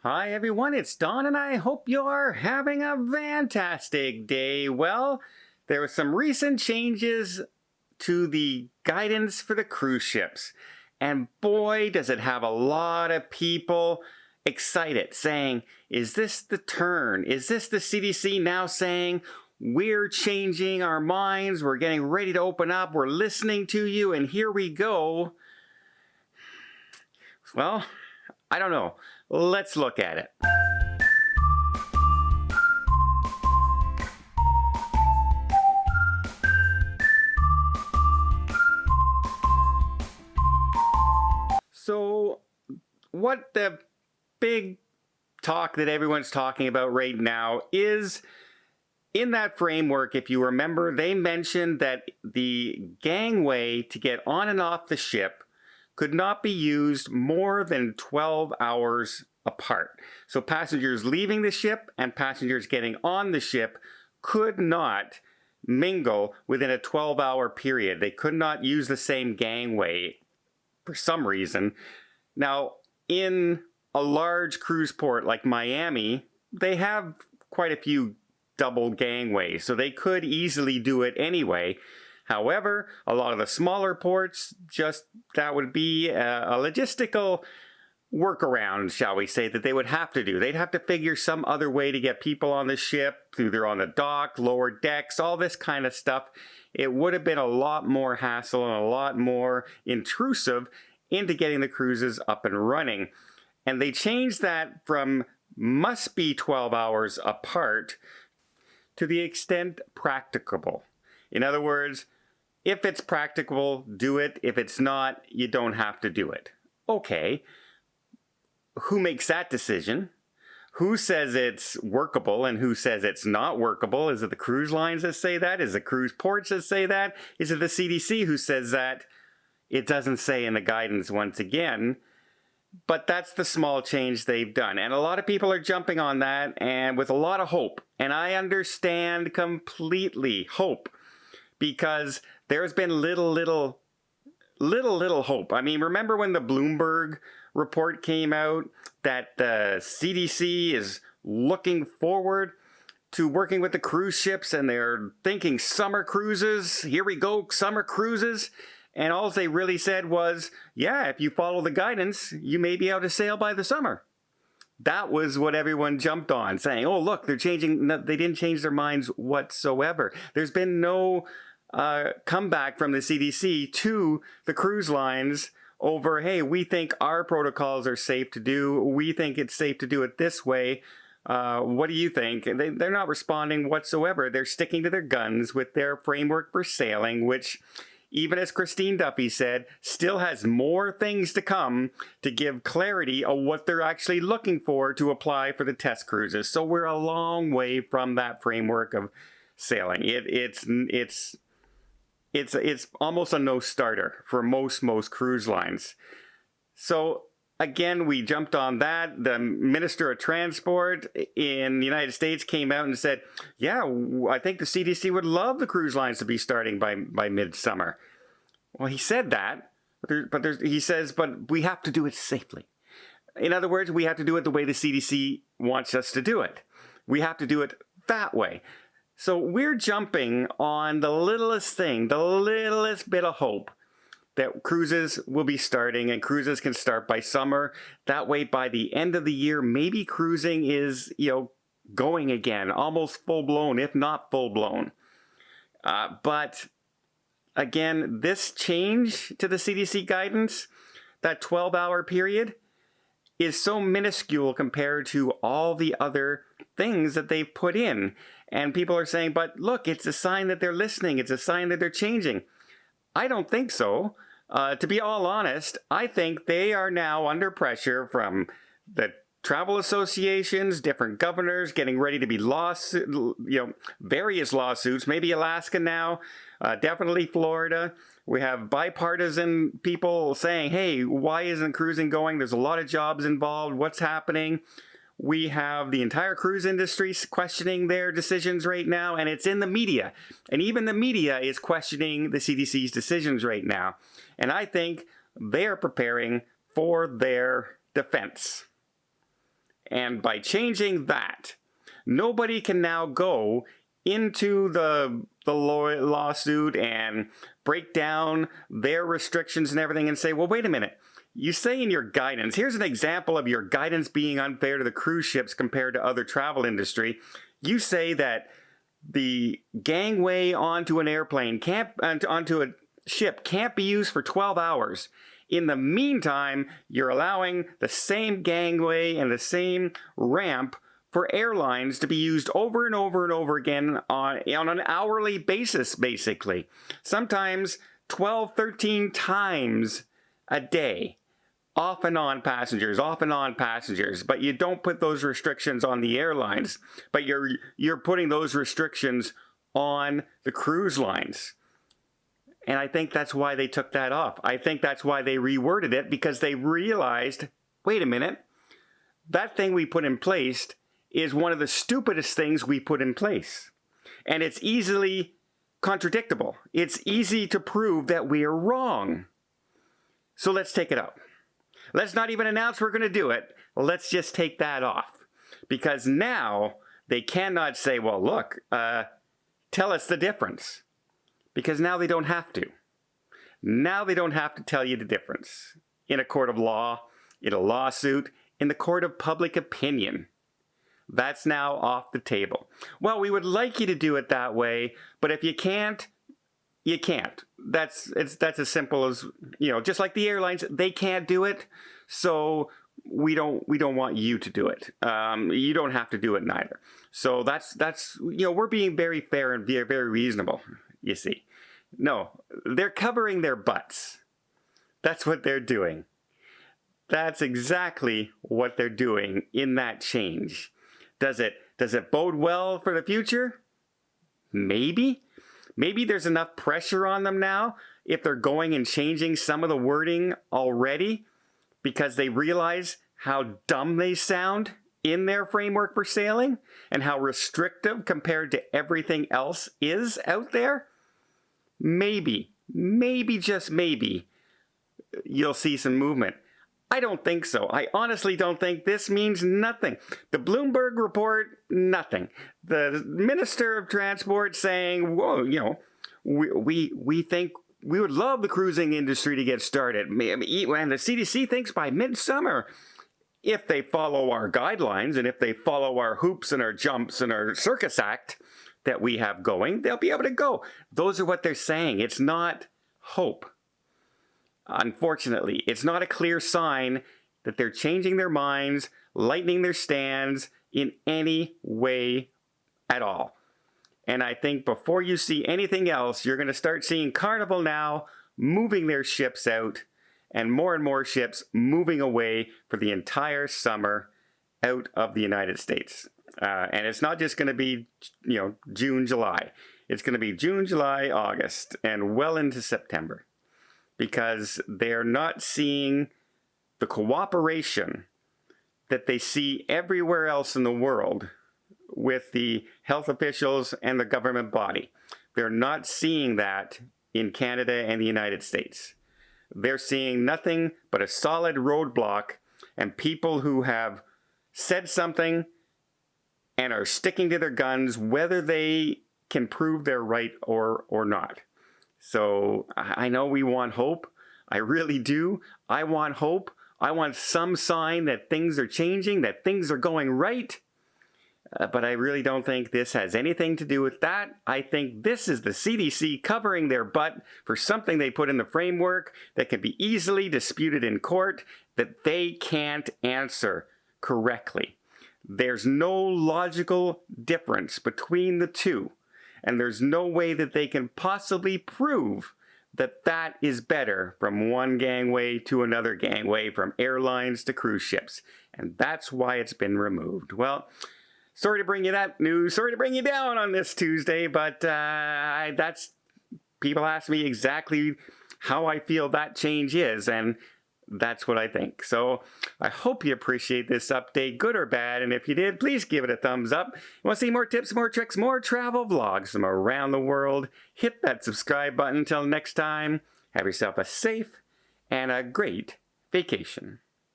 Hi everyone, it's Don and I hope you're having a fantastic day. Well, there were some recent changes to the guidance for the cruise ships. And boy, does it have a lot of people excited saying, is this the turn? Is this the CDC now saying, we're changing our minds, we're getting ready to open up, we're listening to you, and here we go? Well, I don't know. Let's look at it. So, what the big talk that everyone's talking about right now is, in that framework, if you remember, they mentioned that the gangway to get on and off the ship could not be used more than 12 hours apart. So passengers leaving the ship and passengers getting on the ship could not mingle within a 12-hour period. They could not use the same gangway for some reason. Now, in a large cruise port like Miami, they have quite a few double gangways, so they could easily do it anyway. However, a lot of the smaller ports, that would be a logistical workaround, shall we say, that they would have to do. They'd have to figure some other way to get people on the ship, either on the dock, lower decks, all this kind of stuff. It would have been a lot more hassle and a lot more intrusive into getting the cruises up and running. And they changed that from must be 12 hours apart to the extent practicable. In other words, if it's practicable, do it. If it's not, you don't have to do it. Okay. Who makes that decision? Who says it's workable and who says it's not workable? Is it the cruise lines that say that? Is it cruise ports that say that? Is it the CDC who says that? It doesn't say in the guidance once again. But that's the small change they've done. And a lot of people are jumping on that and with a lot of hope. And I understand completely hope, because there's been little hope. I mean, remember when the Bloomberg report came out that the CDC is looking forward to working with the cruise ships and they're thinking summer cruises, here we go, summer cruises. And all they really said was, yeah, if you follow the guidance, you may be able to sail by the summer. That was what everyone jumped on, saying, oh, look, they're changing. They didn't change their minds whatsoever. There's been no comeback from the CDC to the cruise lines over, hey, we think our protocols are safe to do. We think it's safe to do it this way. What do you think? They're not responding whatsoever. They're sticking to their guns with their framework for sailing, which, even as Christine Duffy said, still has more things to come to give clarity on what they're actually looking for to apply for the test cruises. So we're a long way from that framework of sailing. It's almost a no-starter for most cruise lines. So again, we jumped on that. The Minister of Transport in the United States came out and said, yeah, I think the CDC would love the cruise lines to be starting by midsummer. Well, he said that, he says, but we have to do it safely. In other words, we have to do it the way the CDC wants us to do it. We have to do it that way. So we're jumping on the littlest thing, the littlest bit of hope that cruises will be starting, and cruises can start by summer. That way, by the end of the year, maybe cruising is, going again, almost full-blown, if not full-blown. But again, this change to the CDC guidance, that 12-hour period, is so minuscule compared to all the other things that they've put in. And people are saying, but look, it's a sign that they're listening. It's a sign that they're changing. I don't think so. To be all honest, I think they are now under pressure from the travel associations, different governors getting ready to be various lawsuits, maybe Alaska now, definitely Florida. We have bipartisan people saying, hey, why isn't cruising going? There's a lot of jobs involved. What's happening? We have the entire cruise industry questioning their decisions right now, and it's in the media. And even the media is questioning the CDC's decisions right now. And I think they're preparing for their defense. And by changing that, nobody can now go into the lawsuit and break down their restrictions and everything and say, well, wait a minute. You say in your guidance, here's an example of your guidance being unfair to the cruise ships compared to other travel industry. You say that the gangway onto an airplane onto a ship can't be used for 12 hours. In the meantime, you're allowing the same gangway and the same ramp for airlines to be used over and over and over again on an hourly basis, basically. Sometimes 12, 13 times a day. Off and on passengers, but you don't put those restrictions on the airlines, but you're putting those restrictions on the cruise lines. And I think that's why they took that off. I think that's why they reworded it, because they realized, wait a minute, that thing we put in place is one of the stupidest things we put in place. And it's easily contradictable. It's easy to prove that we are wrong. So let's take it out. Let's not even announce we're going to do it. Let's just take that off. Because now they cannot say, well, look, tell us the difference. Because now they don't have to. Now they don't have to tell you the difference. In a court of law, in a lawsuit, in the court of public opinion. That's now off the table. Well, we would like you to do it that way, but if you can't, you can't. That's as simple as, just like the airlines, they can't do it, so we don't want you to do it. You don't have to do it neither. So that's we're being very fair and very reasonable, you see. No, they're covering their butts. That's what they're doing. That's exactly what they're doing in that change. Does it bode well for the future? Maybe. Maybe there's enough pressure on them now if they're going and changing some of the wording already because they realize how dumb they sound in their framework for sailing and how restrictive compared to everything else is out there. Maybe, just maybe, you'll see some movement. I don't think so. I honestly don't think. This means nothing. The Bloomberg report, nothing. The Minister of Transport saying, whoa, we think we would love the cruising industry to get started. And the CDC thinks by midsummer, if they follow our guidelines and if they follow our hoops and our jumps and our circus act that we have going, they'll be able to go. Those are what they're saying. It's not hope. Unfortunately, it's not a clear sign that they're changing their minds, lightening their stands in any way at all. And I think before you see anything else, you're going to start seeing Carnival now moving their ships out and more ships moving away for the entire summer out of the United States. And it's not just going to be, June, July. It's going to be June, July, August, and well into September. Because they're not seeing the cooperation that they see everywhere else in the world with the health officials and the government body. They're not seeing that in Canada and the United States. They're seeing nothing but a solid roadblock and people who have said something and are sticking to their guns, whether they can prove they're right or not. So I know we want hope. I really do. I want hope. I want some sign that things are changing, that things are going right. But I really don't think this has anything to do with that. I think this is the CDC covering their butt for something they put in the framework that can be easily disputed in court that they can't answer correctly. There's no logical difference between the two. And there's no way that they can possibly prove that that is better from one gangway to another gangway, from airlines to cruise ships. And that's why it's been removed. Well, sorry to bring you that news. Sorry to bring you down on this Tuesday, but people ask me exactly how I feel that change is, and that's what I think. So I hope you appreciate this update, good or bad. And if you did, please give it a thumbs up. You want to see more tips, more tricks, more travel vlogs from around the world? Hit that subscribe button. Until next time, have yourself a safe and a great vacation.